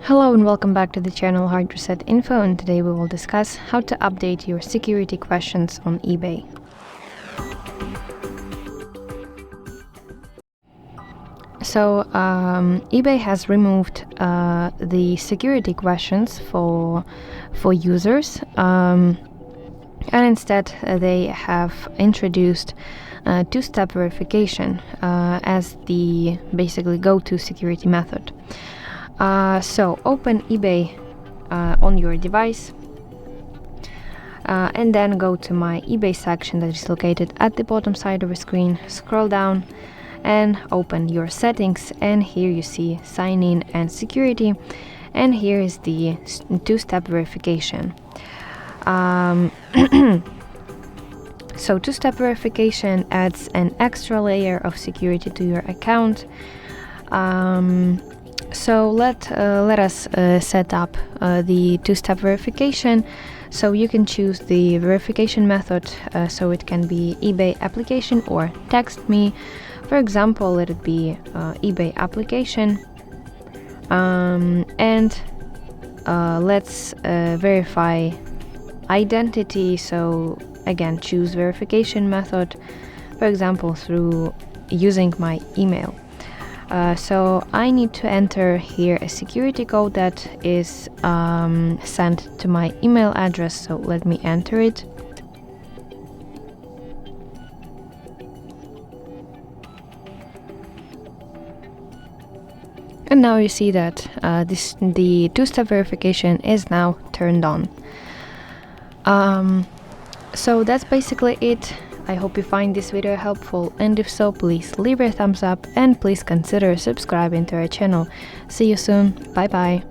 Hello and welcome back to the channel HardReset.Info, and today we will discuss how to update your security questions on eBay. So eBay has removed the security questions for users, and instead they have introduced two-step verification as the basically go-to security method. So open eBay on your device and then go to my eBay section that is located at the bottom side of the screen. Scroll down and open your settings, and here you see sign in and security, and here is the two-step verification. So two-step verification adds an extra layer of security to your account. So let us set up the two-step verification. So you can choose the verification method, so it can be eBay application or text me. For example, let it be eBay application, and let's verify identity. So again, choose verification method, for example through using my email. So I need to enter here a security code that is sent to my email address, so let me enter it. And now you see that the two-step verification is now turned on. So that's basically it. I hope you find this video helpful, and if so, please leave a thumbs up and please consider subscribing to our channel. See you soon. Bye bye.